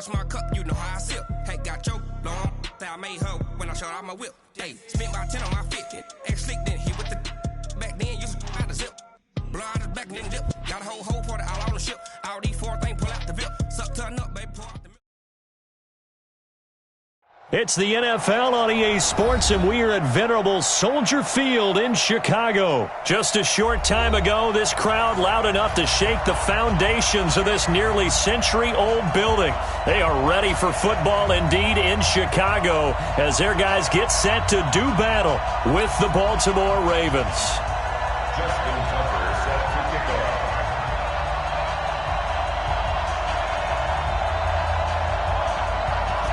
crush my cup, you know how I sip. Hey, got your long, I made her when I showed out my whip. Hey, spent my 10 on my fit. Ex-slick, then hit with the back then, used to out the zip. Blood is back, then dip. Got a whole party all on the ship. All these 4 things, pull out the VIP. Suck, turn up, baby, pour out the milk. It's the NFL on EA Sports, and we are at venerable Soldier Field in Chicago. Just a short time ago, this crowd loud enough to shake the foundations of this nearly century-old building. They are ready for football indeed in Chicago as their guys get set to do battle with the Baltimore Ravens.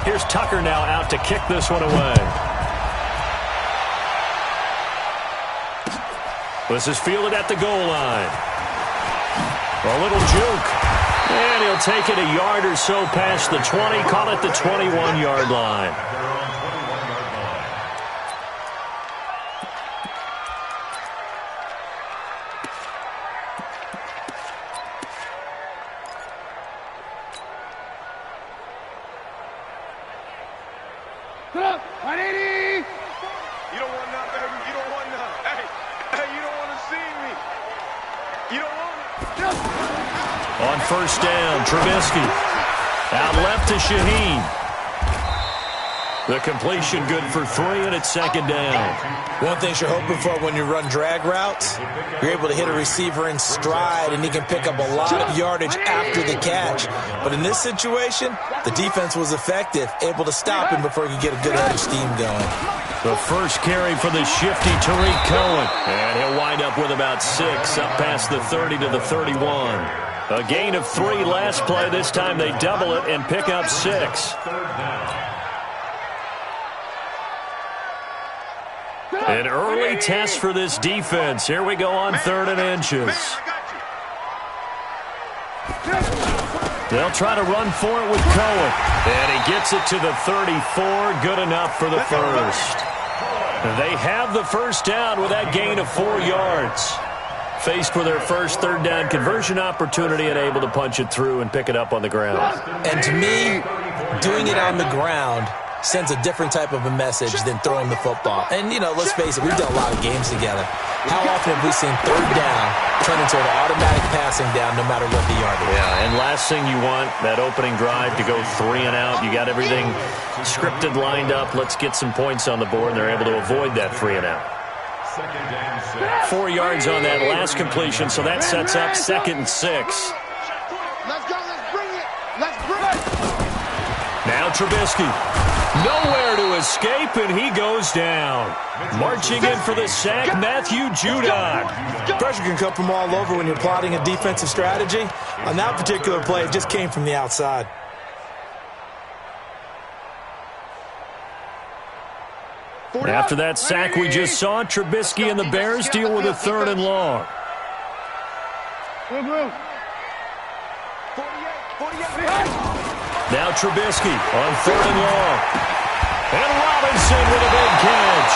Here's Tucker now out to kick this one away. This is fielded at the goal line. A little juke. And he'll take it a yard or so past the 20, call it the 21-yard line. On first down, Trubisky. Out left to Shaheen. The completion good for 3, and it's second down. One thing you're hoping for when you run drag routes, you're able to hit a receiver in stride, and he can pick up a lot of yardage after the catch. But in this situation, the defense was effective, able to stop him before he could get a good head of steam going. The first carry for the shifty Tariq Cohen. And he'll wind up with about 6, up past the 30 to the 31. A gain of 3 last play. This time they double it and pick up 6. An early test for this defense. Here we go on 3rd and inches. They'll try to run for it with Cohen. And he gets it to the 34. Good enough for the first. They have the first down with that gain of 4 yards. Faced with their first 3rd down conversion opportunity and able to punch it through and pick it up on the ground. And to me, doing it on the ground sends a different type of a message than throwing the football. And, you know, let's face it, we've done a lot of games together. How often have we seen 3rd down turn into an automatic passing down no matter what the yardage is? Yeah, and last thing you want, that opening drive to go 3 and out. You got everything scripted, lined up. Let's get some points on the board, and they're able to avoid that 3 and out. 4 yards on that last completion, so that sets up 2nd and 6. Let's go, let's bring it. Let's bring it. Now Trubisky. Nowhere to escape, and he goes down. Marching in for the sack, Matthew Judon. Pressure can come from all over when you're plotting a defensive strategy. On that particular play, it just came from the outside. After that sack we just saw, Trubisky and the Bears deal with a 3rd and long. Now Trubisky on 3rd and long. And Robinson with a big catch.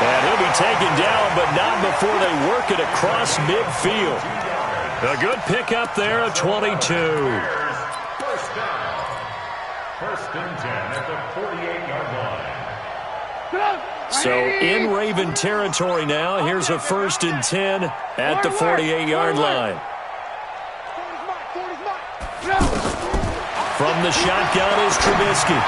And he'll be taken down, but not before they work it across midfield. A good pickup there of 22. First down. 1st and 10 at the 48-yard line. So in Raven territory now. Here's a 1st and 10 at the 48-yard line. From the shotgun is Trubisky.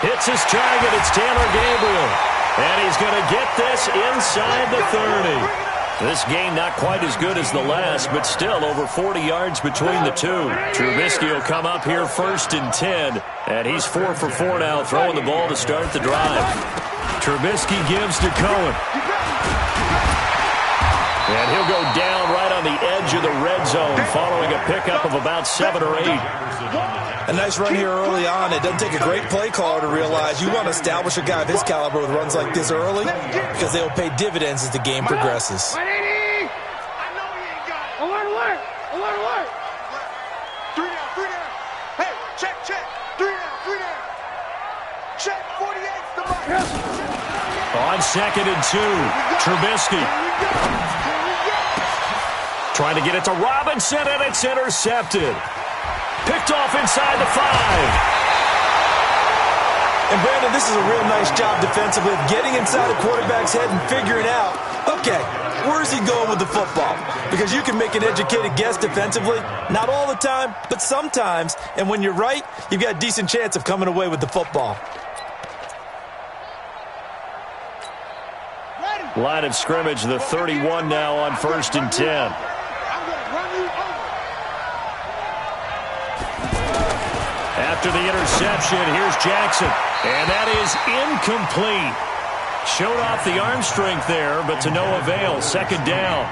Hits his target. It's Taylor Gabriel. And he's going to get this inside the 30. This game not quite as good as the last, but still over 40 yards between the two. Trubisky will come up here 1st and 10. And he's 4 for 4 now, throwing the ball to start the drive. Trubisky gives to Cohen. And he'll go down right on the edge of the red zone following a pickup of about 7 or 8. A nice run here early on. It doesn't take a great play caller to realize you want to establish a guy of his caliber with runs like this early because they will pay dividends as the game progresses. I know he ain't got it. Alert, alert. Alert, alert. 3 down, 3 down. Hey, check, check. 3 down, 3 down. Check, 48's the mark. On 2nd and 2, Trubisky. Trying to get it to Robinson, and it's intercepted. Picked off inside the 5. And, Brandon, this is a real nice job defensively of getting inside a quarterback's head and figuring out, okay, where's he going with the football? Because you can make an educated guess defensively. Not all the time, but sometimes. And when you're right, you've got a decent chance of coming away with the football. Line of scrimmage, the 31 now on 1st and 10. After the interception, here's Jackson. And that is incomplete. Showed off the arm strength there, but to no avail. 2nd down.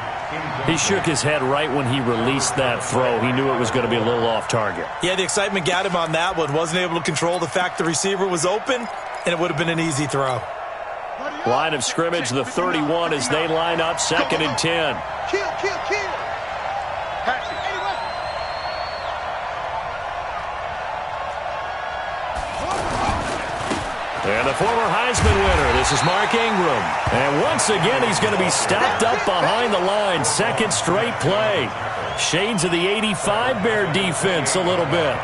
He shook his head right when he released that throw. He knew it was going to be a little off target. Yeah, the excitement got him on that one. Wasn't able to control the fact the receiver was open, and it would have been an easy throw. Line of scrimmage, the 31 as they line up 2nd and 10. Kill. And the former Heisman winner, this is Mark Ingram. And once again, he's going to be stopped up behind the line. 2nd straight play. Shades of the 85 Bear defense a little bit.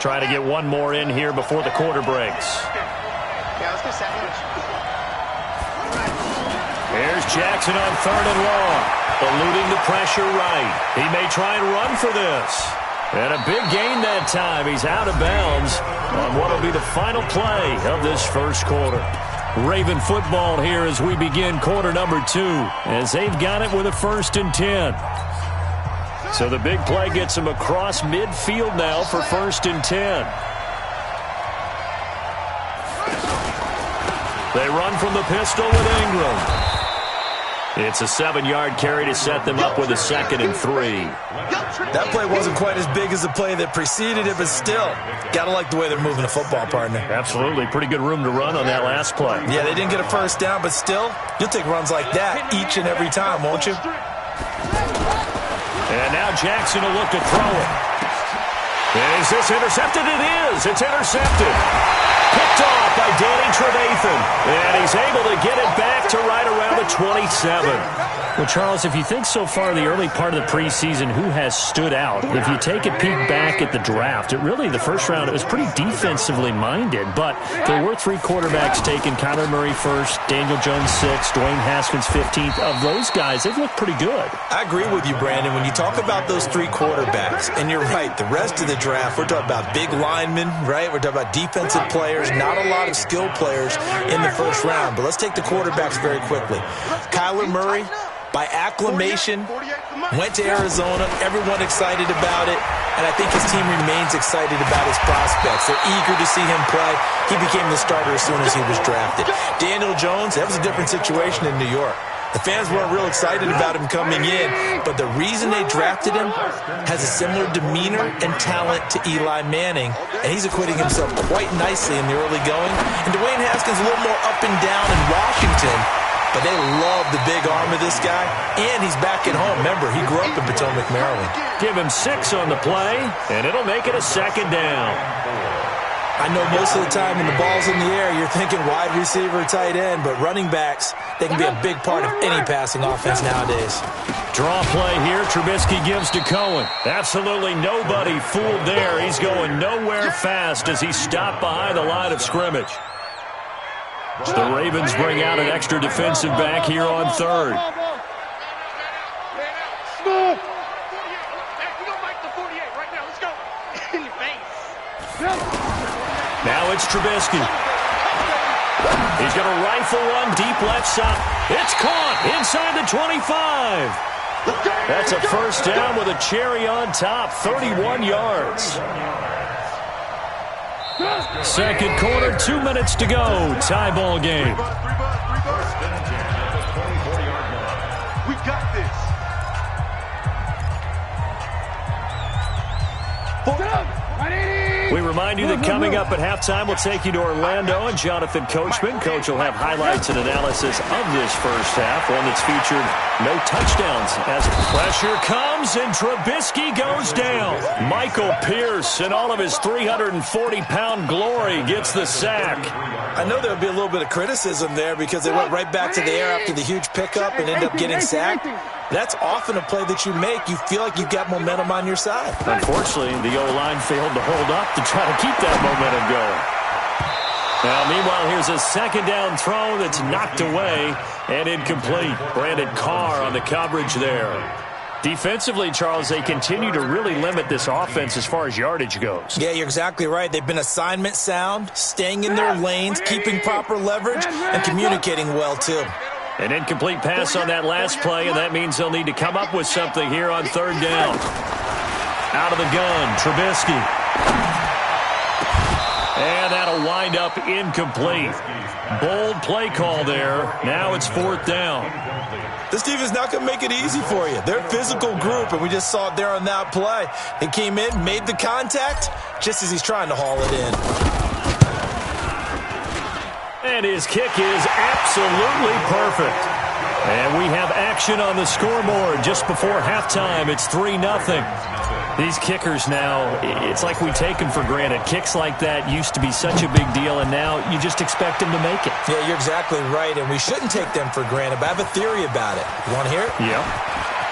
Trying to get one more in here before the quarter breaks. Here's Jackson on 3rd and long. Eluding the pressure right. He may try and run for this. And a big gain that time. He's out of bounds on what will be the final play of this first quarter. Raven football here as we begin quarter number 2. As they've got it with a 1st and 10. So the big play gets him across midfield now for 1st and 10. They run from the pistol with Ingram. It's a 7-yard carry to set them up with a 2nd and 3. That play wasn't quite as big as the play that preceded it, but still, got to like the way they're moving the football, partner. Absolutely. Pretty good room to run on that last play. Yeah, they didn't get a 1st down, but still, you'll take runs like that each and every time, won't you? And now Jackson will look to throw it. Is this intercepted? It is. It's intercepted. Picked off by Danny Trevathan. And he's able to get it back to right around the 27. Well, Charles, if you think so far the early part of the preseason, who has stood out? If you take a peek back at the draft, the first round, it was pretty defensively minded. But there were 3 quarterbacks taken. Kyler Murray first, Daniel Jones 6th, Dwayne Haskins 15th. Of those guys, they've looked pretty good. I agree with you, Brandon. When you talk about those 3 quarterbacks, and you're right, the rest of the draft, we're talking about big linemen, right? We're talking about defensive players, not a lot of skilled players in the first round. But let's take the quarterbacks very quickly. Kyler Murray, by acclamation, went to Arizona. Everyone excited about it. And I think his team remains excited about his prospects. They're eager to see him play. He became the starter as soon as he was drafted. Daniel Jones, that was a different situation in New York. The fans weren't real excited about him coming in, but the reason they drafted him has a similar demeanor and talent to Eli Manning, and he's acquitting himself quite nicely in the early going. And Dwayne Haskins a little more up and down in Washington, but they love the big arm of this guy, and he's back at home. Remember, he grew up in Potomac, Maryland. Give him 6 on the play, and it'll make it a 2nd down. I know most of the time when the ball's in the air, you're thinking wide receiver, tight end, but running backs, they can be a big part of any passing offense nowadays. Draw play here. Trubisky gives to Cohen. Absolutely nobody fooled there. He's going nowhere fast as he stopped behind the line of scrimmage. The Ravens bring out an extra defensive back here on 3rd. Now it's Trubisky. He's going to rifle one deep left side. It's caught inside the 25. That's a 1st down with a cherry on top, 31 yards. 2nd quarter, 2 minutes to go. Tie ball game. We got this. Get up. We remind you that coming up at halftime, we'll take you to Orlando and Jonathan Coachman. Coach will have highlights and analysis of this first half, one that's featured no touchdowns. As pressure comes and Trubisky goes down. Michael Pierce, in all of his 340-pound glory, gets the sack. I know there'll be a little bit of criticism there because they went right back to the air after the huge pickup and end up getting sacked. That's often a play that you make. You feel like you've got momentum on your side. Unfortunately, the O-line failed to hold up to try to keep that momentum going. Now, meanwhile, here's a second down throw that's knocked away and incomplete. Brandon Carr on the coverage there. Defensively, Charles, they continue to really limit this offense as far as yardage goes. Yeah, you're exactly right. They've been assignment sound, staying in their lanes, keeping proper leverage, and communicating well, too. An incomplete pass on that last play, and that means they'll need to come up with something here on third down. Out of the gun, Trubisky. And that'll wind up incomplete. Bold play call there. Now it's fourth down. This team is not going to make it easy for you. They're a physical group, and we just saw it there on that play. He came in, made the contact, just as he's trying to haul it in. And his kick is absolutely perfect. And we have action on the scoreboard just before halftime. It's 3-0. These kickers now, it's like we take them for granted. Kicks like that used to be such a big deal, and now you just expect them to make it. Yeah, you're exactly right, and we shouldn't take them for granted, but I have a theory about it. You want to hear it? Yeah.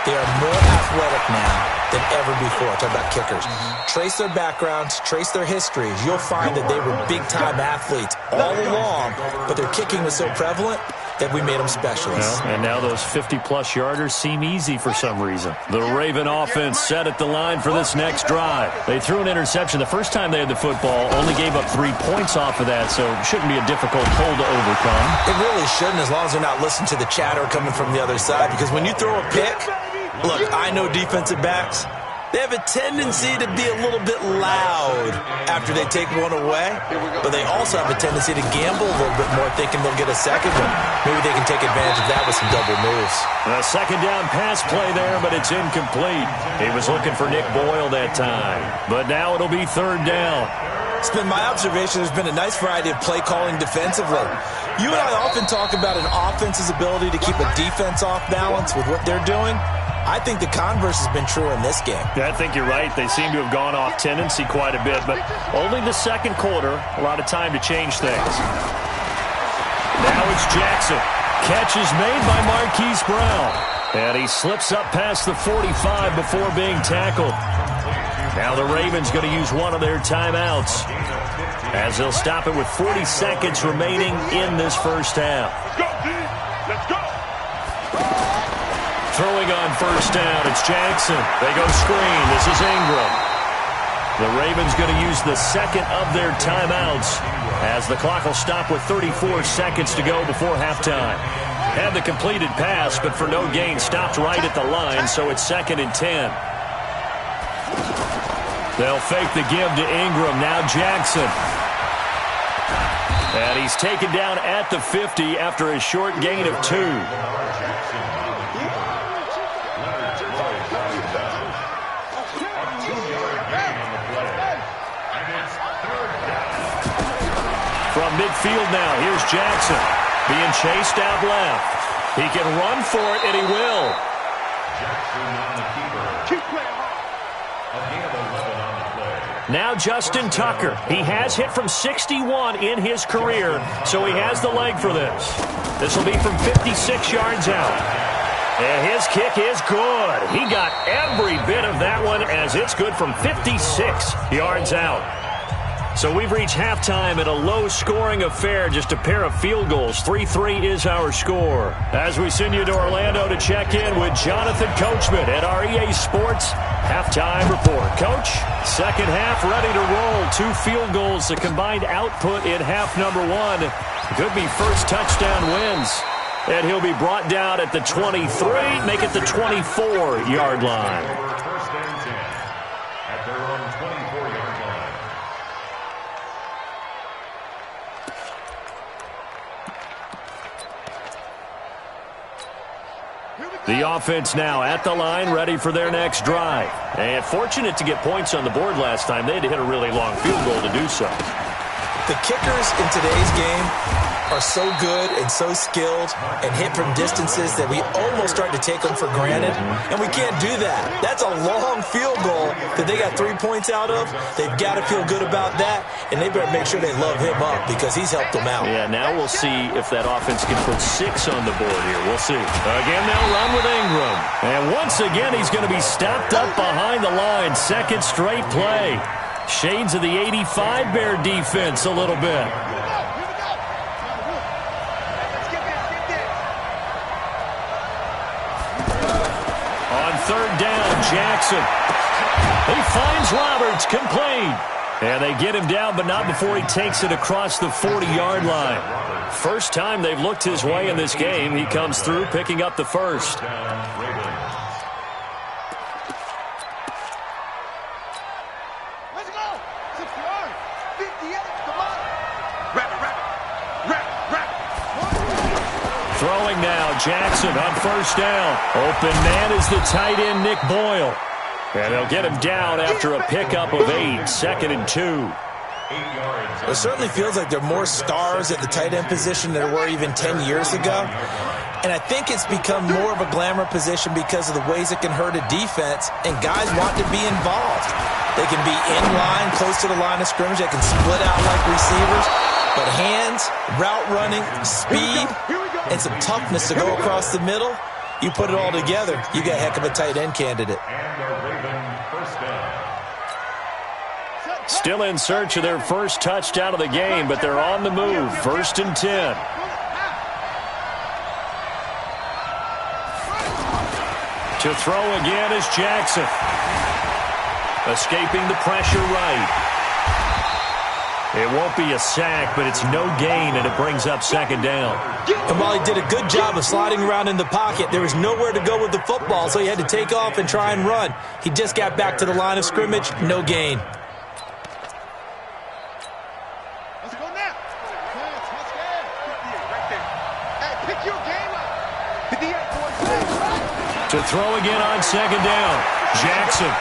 They are more athletic now than ever before. Talk about kickers. Trace their backgrounds, trace their histories. You'll find that they were big-time athletes all along, but their kicking was so prevalent that we made them specialists. Well, and now those 50-plus yarders seem easy for some reason. The Raven offense set at the line for this next drive. They threw an interception the first time they had the football, only gave up 3 points off of that, so it shouldn't be a difficult hole to overcome. It really shouldn't, as long as they're not listening to the chatter coming from the other side, because when you throw a pick, look, I know defensive backs, they have a tendency to be a little bit loud after they take one away, but they also have a tendency to gamble a little bit more, thinking they'll get a second one. Maybe they can take advantage of that with some double moves. A second down pass play there, but it's incomplete. He was looking for Nick Boyle that time, but now it'll be third down. It's been my observation there's been a nice variety of play calling defensively. You and I often talk about an offense's ability to keep a defense off balance with what they're doing. I think the converse has been true in this game. Yeah, I think you're right. They seem to have gone off tendency quite a bit, but only the second quarter, a lot of time to change things. Now it's Jackson. Catch is made by Marquise Brown. And he slips up past the 45 before being tackled. Now the Ravens going to use one of their timeouts, as they'll stop it with 40 seconds remaining in this first half. Let's go! Throwing on first down, it's Jackson. They go screen. This is Ingram. The Ravens going to use the second of their timeouts, as the clock will stop with 34 seconds to go before halftime. Had the completed pass, but for no gain, stopped right at the line, so it's 2nd and 10. They'll fake the give to Ingram. Now Jackson. And he's taken down at the 50 after a short gain of 2. From midfield now, here's Jackson. Being chased out left. He can run for it, and he will. Jackson on the keeper. Keep playing hard. A gain of 11 on the play. Now Justin Tucker. He has hit from 61 in his career, so he has the leg for this. This will be from 56 yards out. And his kick is good. He got every bit of that one, as it's good from 56 yards out. So we've reached halftime at a low-scoring affair, just a pair of field goals. 3-3 is our score. As we send you to Orlando to check in with Jonathan Coachman at our EA Sports Halftime Report. Coach, second half ready to roll. 2 field goals, the combined output in half number 1. Could be first touchdown wins. And he'll be brought down at the 23, make it the 24-yard line. First and 10 at their own 24-yard line. Here we go. The offense now at the line, ready for their next drive. And fortunate to get points on the board last time. They had to hit a really long field goal to do so. The kickers in today's game are so good and so skilled and hit from distances that we almost start to take them for granted, and we can't do that. That's a long field goal that they got 3 points out of. They've got to feel good about that, and they better make sure they love him up because he's helped them out. Yeah, now we'll see if that offense can put 6 on the board here. We'll see. Again, they'll run with Ingram. And once again, he's going to be stopped up behind the line. Second straight play. Shades of the 85 Bear defense a little bit. Third down, Jackson. He finds Roberts, complete. And they get him down, but not before he takes it across the 40-yard line. First time they've looked his way in this game. He comes through, picking up the first. Let's go. 60 yards. 58. Come on. Wrap. Throwing now, Jackson on first down. Open man is the tight end, Nick Boyle. And they'll get him down after a pickup of 8, 2nd and 2. It certainly feels like there are more stars at the tight end position than there were even 10 years ago. And I think it's become more of a glamour position because of the ways it can hurt a defense, and guys want to be involved. They can be in line, close to the line of scrimmage. They can split out like receivers. But hands, route running, speed, and some toughness to go across the middle, you put it all together, you got a heck of a tight end candidate. Still in search of their first touchdown of the game, but they're on the move. 1st and 10. To throw again is Jackson. Escaping the pressure right. It won't be a sack, but it's no gain, and it brings up 2nd down. And while he did a good job of sliding around in the pocket, there was nowhere to go with the football, so he had to take off and try and run. He just got back to the line of scrimmage, no gain. Let's go now. Right there. Hey, pick your game up. 58, boys. To throw again on 2nd down. Jackson.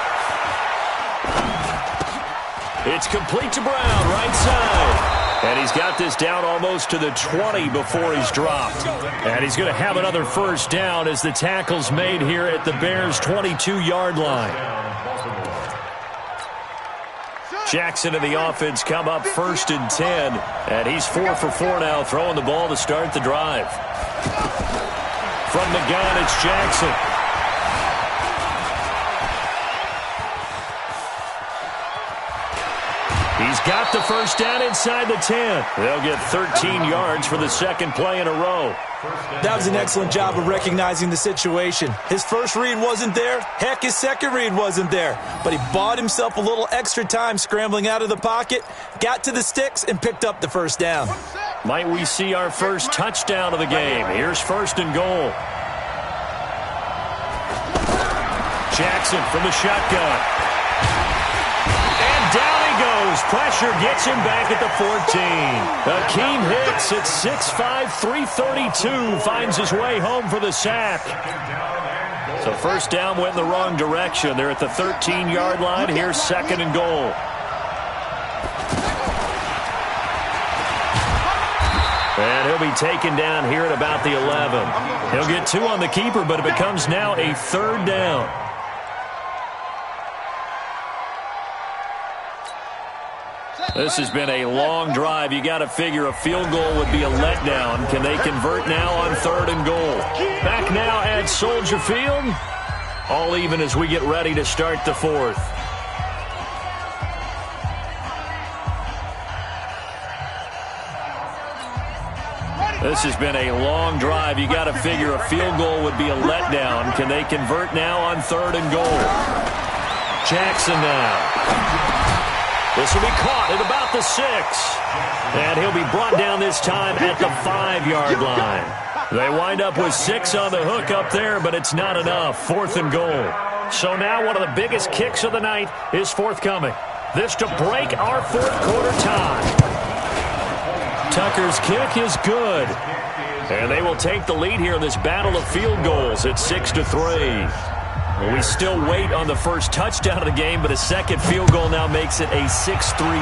It's complete to Brown, right side. And he's got this down almost to the 20 before he's dropped. And he's going to have another first down as the tackle's made here at the Bears' 22-yard line. Jackson and the offense come up 1st and 10. And he's 4 for 4 now, throwing the ball to start the drive. From the gun, it's Jackson. He's got the first down inside the 10. They'll get 13 yards for the 2nd play in a row. That was an excellent job of recognizing the situation. His first read wasn't there. Heck, his second read wasn't there. But he bought himself a little extra time scrambling out of the pocket, got to the sticks, and picked up the first down. Might we see our first touchdown of the game? Here's 1st and goal. Jackson from the shotgun. And down he goes. Pressure gets him back at the 14. Akeem Hicks at 6'5", 332 finds his way home for the sack. So first down went in the wrong direction. They're at the 13-yard line. Here's 2nd and goal. And he'll be taken down here at about the 11. He'll get 2 on the keeper, but it becomes now a 3rd down. This has been a long drive. You got to figure a field goal would be a letdown. Can they convert now on 3rd and goal? Back now at Soldier Field. All even as we get ready to start the 4th. This has been a long drive. You got to figure a field goal would be a letdown. Can they convert now on 3rd and goal? Jackson now. This will be caught at about the 6. And he'll be brought down this time at the 5-yard line. They wind up with 6 on the hook up there, but it's not enough. 4th and goal. So now one of the biggest kicks of the night is forthcoming. This to break our 4th quarter tie. Tucker's kick is good. And they will take the lead here in this battle of field goals at 6-3. We still wait on the first touchdown of the game, but a second field goal now makes it a 6-3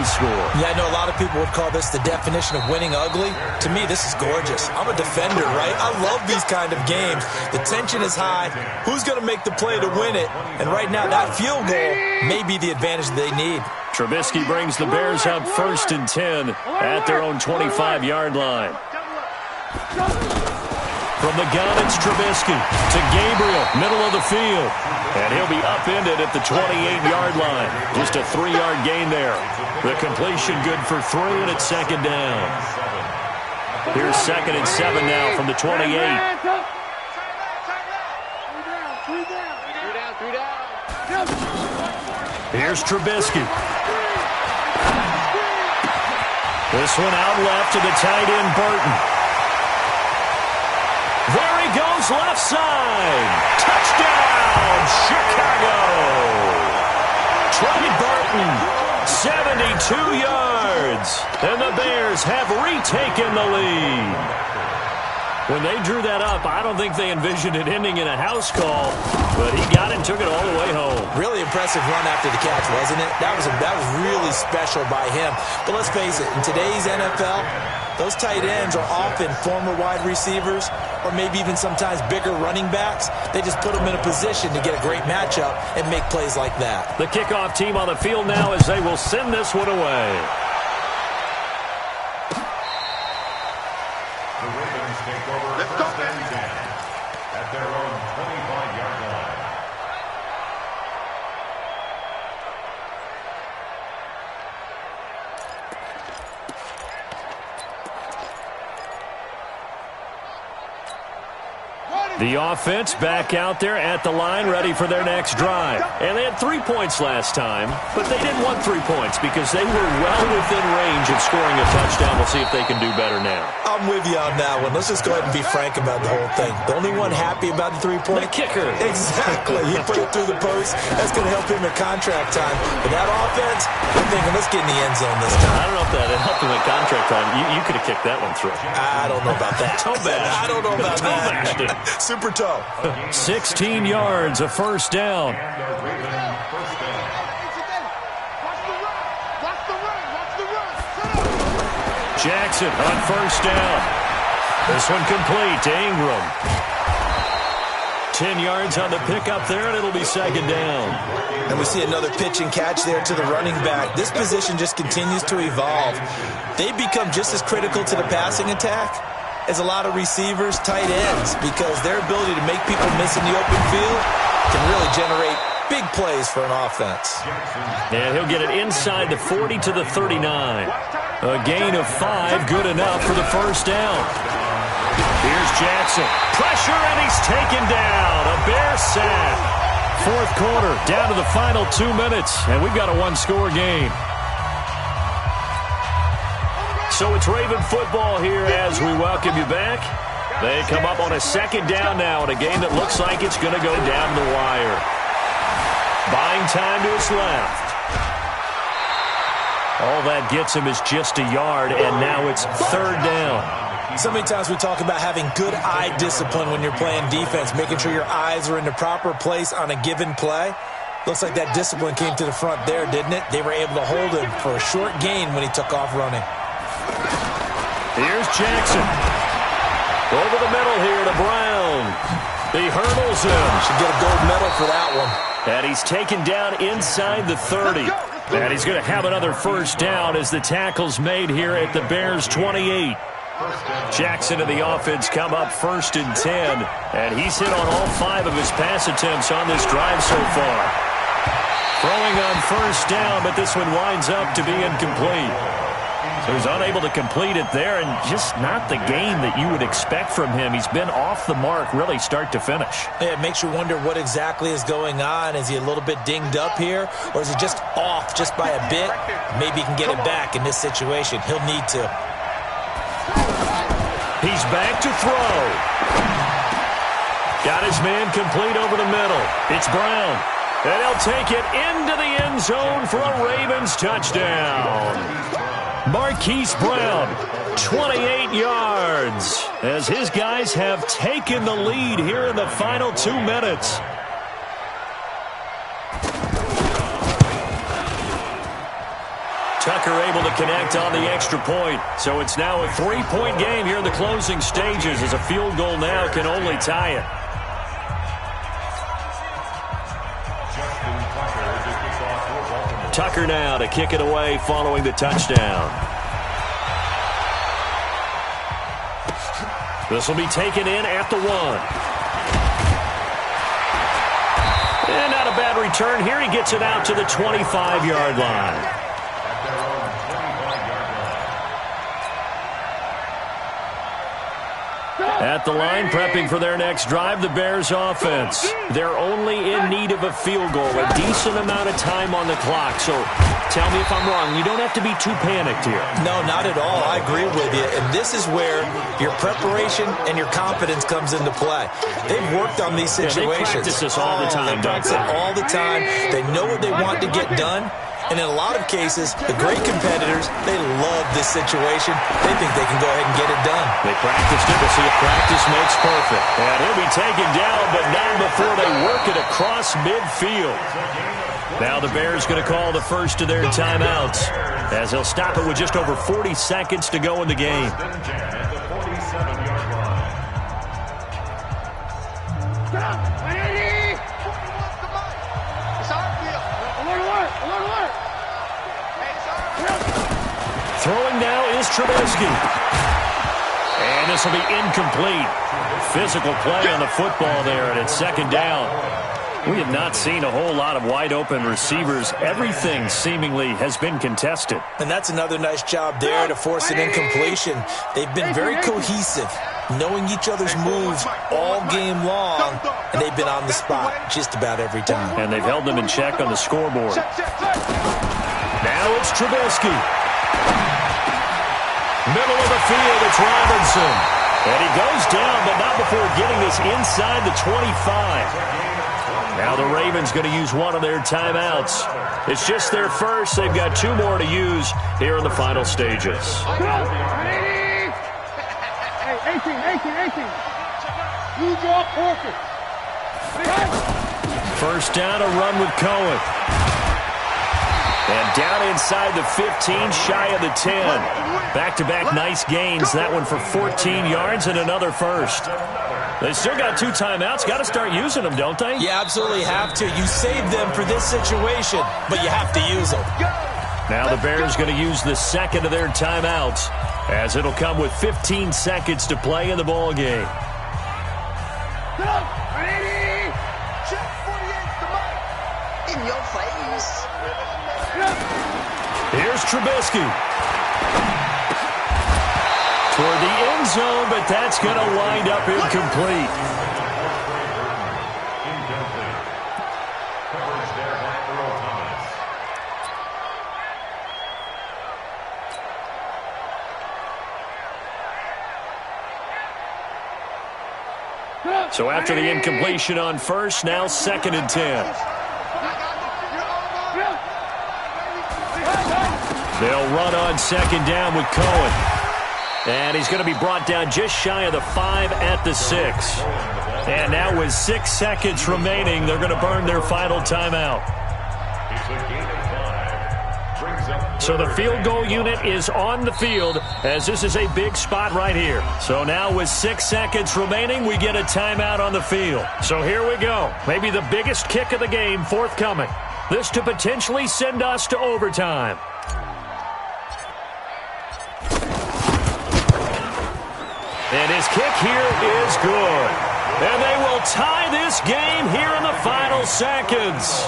score. Yeah, I know a lot of people would call this the definition of winning ugly. To me, this is gorgeous. I'm a defender, right? I love these kind of games. The tension is high. Who's going to make the play to win it? And right now, that field goal may be the advantage they need. Trubisky brings the Bears up 1st and 10 at their own 25-yard line. From the gun, it's Trubisky to Gabriel, middle of the field. And he'll be upended at the 28-yard line. Just a 3-yard gain there. The completion good for 3, and it's 2nd down. Here's 2nd and 7 now from the 28. Here's Trubisky. This one out left to the tight end, Burton. There he goes, left side. Touchdown, Chicago. Trey Burton, 72 yards. And the Bears have retaken the lead. When they drew that up, I don't think they envisioned it ending in a house call, but he got it and took it all the way home. Really impressive run after the catch, wasn't it? That was really special by him. But let's face it, in today's NFL, those tight ends are often former wide receivers or maybe even sometimes bigger running backs. They just put them in a position to get a great matchup and make plays like that. The kickoff team on the field now as they will send this one away. The Ravens take over 1st and 10 at their own 25-yard line. The offense back out there at the line, ready for their next drive. And they had 3 points last time, but they didn't want 3 points because they were well within range of scoring a touchdown. We'll see if they can do better now. I'm with you on that one. Let's just go ahead and be frank about the whole thing. The only one happy about the 3-point? The kicker. Exactly. He put it through the post. That's going to help him at contract time. But that offense, I'm thinking, let's get in the end zone this time. I don't know if that helped him at contract time. You could have kicked that one through. I don't know about that. I don't know about that. Super toe. 16 yards, a 1st down. Jackson on 1st down. This one complete to Ingram. 10 yards on the pickup there, and it'll be 2nd down. And we see another pitch and catch there to the running back. This position just continues to evolve. They become just as critical to the passing attack as a lot of receivers, tight ends, because their ability to make people miss in the open field can really generate big plays for an offense. And he'll get it inside the 40 to the 39. A gain of 5, good enough for the 1st down. Here's Jackson. Pressure, and he's taken down. A Bear sack. 4th quarter, down to the final 2 minutes, and we've got a 1-score game. So it's Raven football here as we welcome you back. They come up on a 2nd down now in a game that looks like it's going to go down the wire. Buying time to his left. All that gets him is just a yard, and now it's 3rd down. So many times we talk about having good eye discipline when you're playing defense, making sure your eyes are in the proper place on a given play. Looks like that discipline came to the front there, didn't it? They were able to hold him for a short gain when he took off running. Here's Jackson. Over the middle here to Brown. He hurdles him. Should get a gold medal for that one. And he's taken down inside the 30. And he's going to have another 1st down as the tackle's made here at the Bears' 28. Jackson and the offense come up 1st and 10. And he's hit on all 5 of his pass attempts on this drive so far. Throwing on 1st down, but this one winds up to be incomplete. So he's unable to complete it there, and just not the game that you would expect from him. He's been off the mark really start to finish. Yeah, it makes you wonder what exactly is going on. Is he a little bit dinged up here, or is he just off just by a bit? Maybe he can get it back in this situation. He'll need to. He's back to throw. Got his man complete over the middle. It's Brown. And he'll take it into the end zone for a Ravens touchdown. Marquise Brown, 28 yards, as his guys have taken the lead here in the final 2 minutes. Tucker able to connect on the extra point. So it's now a 3-point game here in the closing stages, as a field goal now can only tie it. Tucker now to kick it away following the touchdown. This will be taken in at the 1. And not a bad return here. He gets it out to the 25-yard line. At the line, prepping for their next drive, the Bears offense. They're only in need of a field goal, a decent amount of time on the clock. So tell me if I'm wrong. You don't have to be too panicked here. No, not at all. I agree with you. And this is where your preparation and your confidence comes into play. They've worked on these situations. They practice this all the time, They practice it all the time. They know what they want to get done. And in a lot of cases, the great competitors, they love this situation. They think they can go ahead and get it done. They practiced it. We'll see if practice makes perfect. And he'll be taken down, but not before they work it across midfield. Now the Bears going to call the first of their timeouts, as they'll stop it with just over 40 seconds to go in the game. Throwing now is Trubisky. And this will be incomplete. Physical play on the football there, and it's second down. We have not seen a whole lot of wide-open receivers. Everything seemingly has been contested. And that's another nice job there to force an incompletion. They've been very cohesive, knowing each other's moves all game long, and they've been on the spot just about every time. And they've held them in check on the scoreboard. Now it's Trubisky. Middle of the field, it's Robinson. And he goes down, but not before getting this inside the 25. Now the Ravens going to use one of their timeouts. It's just their first. They've got 2 more to use here in the final stages. 18. You draw perfect. First down, a run with Cohen. And down inside the 15, shy of the 10. Back-to-back nice gains. That one for 14 yards and another first. They still got 2 timeouts. Got to start using them, don't they? You absolutely have to. You save them for this situation, but you have to use them. Now the Bears going to use the second of their timeouts, as it'll come with 15 seconds to play in the ball game. In your face. Here's Trubisky. Toward the end zone, but that's going to wind up incomplete. So after the incompletion on first, now 2nd and 10. They'll run on 2nd down with Cohen. And he's going to be brought down just shy of the 5 at the 6. And now with 6 seconds remaining, they're going to burn their final timeout. So the field goal unit is on the field, as this is a big spot right here. So now with 6 seconds remaining, we get a timeout on the field. So here we go. Maybe the biggest kick of the game forthcoming. This to potentially send us to overtime. And his kick here is good. And they will tie this game here in the final seconds.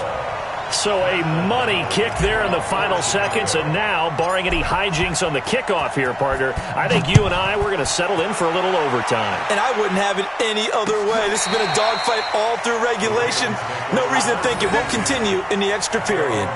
So a money kick there in the final seconds. And now, barring any hijinks on the kickoff here, partner, I think you and I, we're going to settle in for a little overtime. And I wouldn't have it any other way. This has been a dogfight all through regulation. No reason to think it won't continue in the extra period.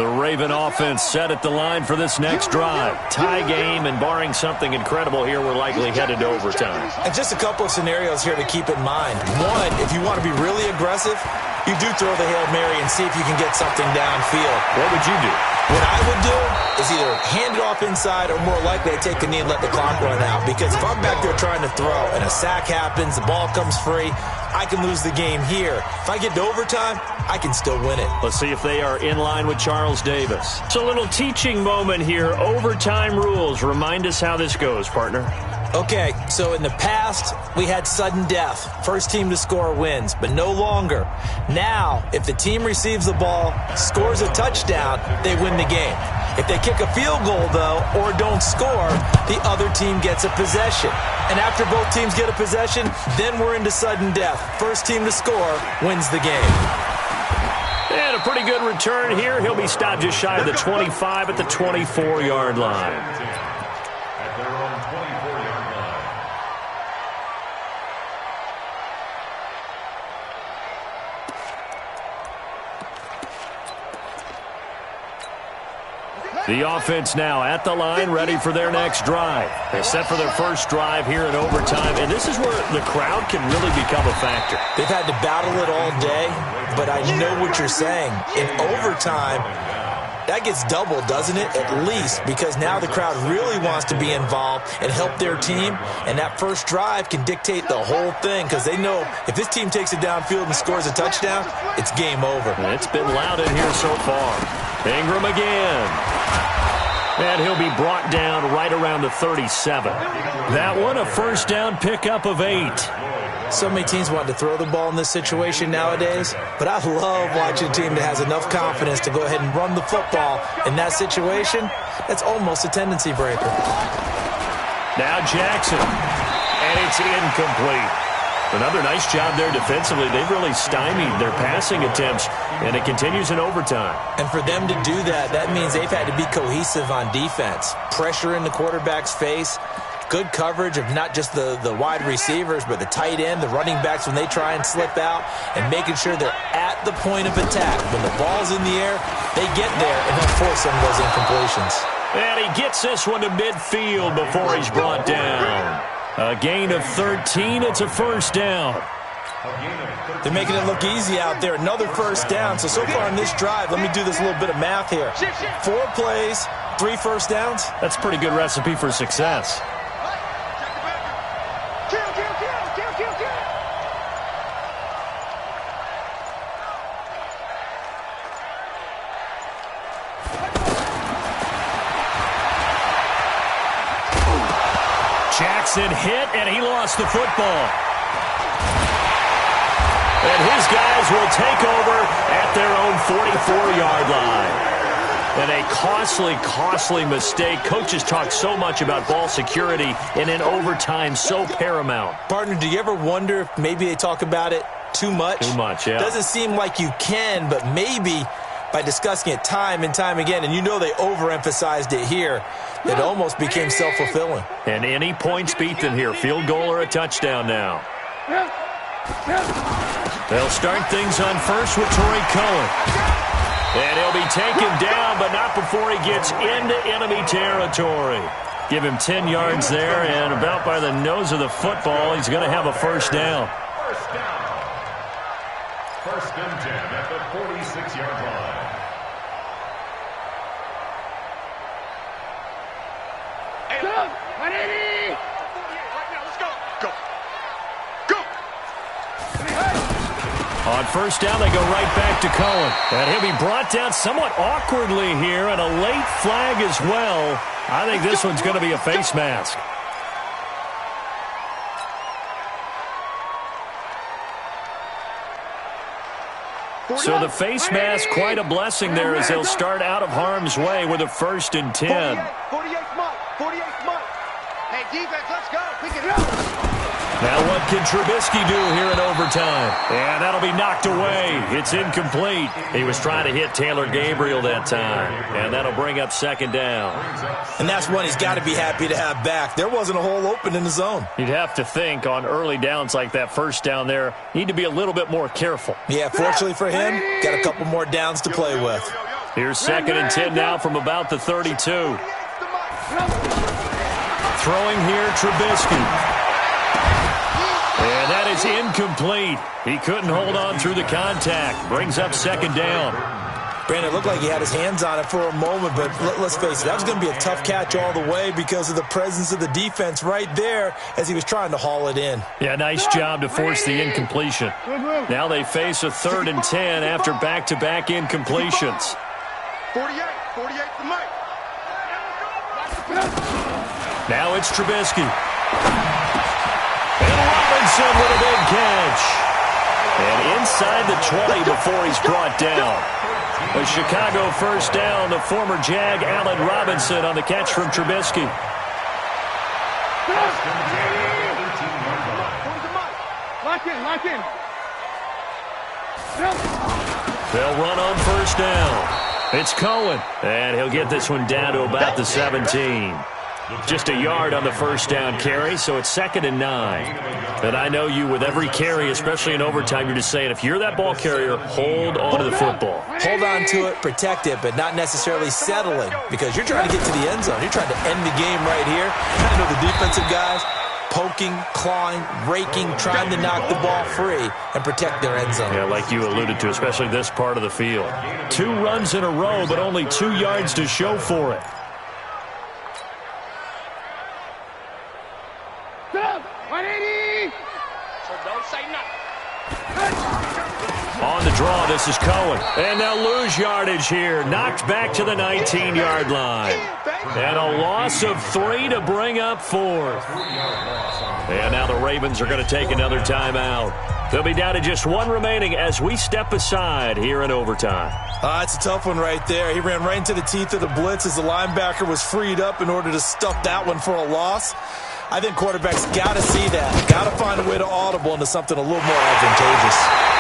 The Raven offense set at the line for this next drive. Tie game, and barring something incredible here, we're likely headed to overtime. And just a couple of scenarios here to keep in mind. One, if you want to be really aggressive, you do throw the Hail Mary and see if you can get something downfield. What would you do? What I would do is either hand it off inside or more likely I take a knee and let the clock run out. Because if I'm back there trying to throw and a sack happens, the ball comes free, I can lose the game here. If I get to overtime, I can still win it. Let's see if they are in line with Charles Davis. It's a little teaching moment here. Overtime rules. Remind us how this goes, partner. Okay, so in the past, we had sudden death. First team to score wins, but no longer. Now, if the team receives the ball, scores a touchdown, they win the game. If they kick a field goal, though, or don't score, the other team gets a possession. And after both teams get a possession, then we're into sudden death. First team to score wins the game. And a pretty good return here. He'll be stopped just shy of the 25 at the 24-yard line. At their own 24-yard line. The offense now at the line, ready for their next drive. They're set for their first drive here in overtime, and this is where the crowd can really become a factor. They've had to battle it all day, but I know what you're saying. In overtime, that gets doubled, doesn't it? At least, because now the crowd really wants to be involved and help their team, and that first drive can dictate the whole thing because they know if this team takes it downfield and scores a touchdown, it's game over. It's been loud in here so far. Ingram again. And he'll be brought down right around the 37. That one, a first down pickup of 8. So many teams want to throw the ball in this situation nowadays, but I love watching a team that has enough confidence to go ahead and run the football in that situation. That's almost a tendency breaker. Now Jackson, and it's incomplete. Another nice job there defensively. They've really stymied their passing attempts, and it continues in overtime. And for them to do that, that means they've had to be cohesive on defense. Pressure in the quarterback's face, good coverage of not just the wide receivers, but the tight end, the running backs when they try and slip out, and making sure they're at the point of attack. When the ball's in the air, they get there, and they'll force some of those incompletions. And he gets this one to midfield before he's brought down. A gain of 13. It's a first down. They're making it look easy out there. Another first down. So far in this drive, let me do this little bit of math here. 4 plays, 3 first downs. That's a pretty good recipe for success. Jackson hit, and he lost the football. And his guys will take over at their own 44-yard line. And a costly mistake. Coaches talk so much about ball security, and in overtime, so paramount. Partner, do you ever wonder if maybe they talk about it too much? Too much, yeah. Doesn't seem like you can, but maybe by discussing it time and time again, and you know they overemphasized it here, it almost became self-fulfilling. And any points beat them here, field goal or a touchdown now. They'll start things on first with Torrey Cohen. And he'll be taken down, but not before he gets into enemy territory. Give him 10 yards there, and about by the nose of the football, he's going to have a first down. First down. First and 10 at the 46-yard line. On first down, they go right back to Cohen. And he'll be brought down somewhat awkwardly here, and a late flag as well. I think this one's going to be a face mask. So the face mask, quite a blessing there as they'll start out of harm's way with a 1st and 10. 48th month. Hey, defense, let's go. Pick it up. Now what can Trubisky do here in overtime? And that'll be knocked away. It's incomplete. He was trying to hit Taylor Gabriel that time. And that'll bring up 2nd down. And that's one he's got to be happy to have back. There wasn't a hole open in the zone. You'd have to think on early downs like that first down there, need to be a little bit more careful. Yeah, fortunately for him, got a couple more downs to play with. Here's 2nd and 10 now from about the 32. Throwing here, Trubisky. And that is incomplete. He couldn't hold on through the contact. Brings up 2nd down. Brandon, it looked like he had his hands on it for a moment, but let's face it, that was going to be a tough catch all the way because of the presence of the defense right there as he was trying to haul it in. Yeah, nice job to force the incompletion. Now they face a 3rd and 10 after back-to-back incompletions. 48 to Mike. Now it's Trubisky. And Robinson with a big catch. And inside the 20 before he's brought down. A Chicago 1st down. The former Jag, Allen Robinson, on the catch from Trubisky. Lock in. They'll run on 1st down. It's Cohen. And he'll get this one down to about the 17. Just a yard on the 1st down carry, so it's 2nd and 9. And I know you, with every carry, especially in overtime, you're just saying, if you're that ball carrier, hold on to the football. Hold on to it, protect it, but not necessarily settling because you're trying to get to the end zone. You're trying to end the game right here. I know the defensive guys poking, clawing, raking, trying to knock the ball free and protect their end zone. Yeah, like you alluded to, especially this part of the field. 2 runs in a row, but only 2 yards to show for it. On the draw, this is Cohen. And they'll lose yardage here. Knocked back to the 19-yard line. And a loss of 3 to bring up 4th. And now the Ravens are going to take another timeout. They'll be down to just 1 remaining as we step aside here in overtime. It's a tough one right there. He ran right into the teeth of the blitz as the linebacker was freed up in order to stuff that one for a loss. I think quarterbacks got to see that. Got to find a way to audible into something a little more advantageous.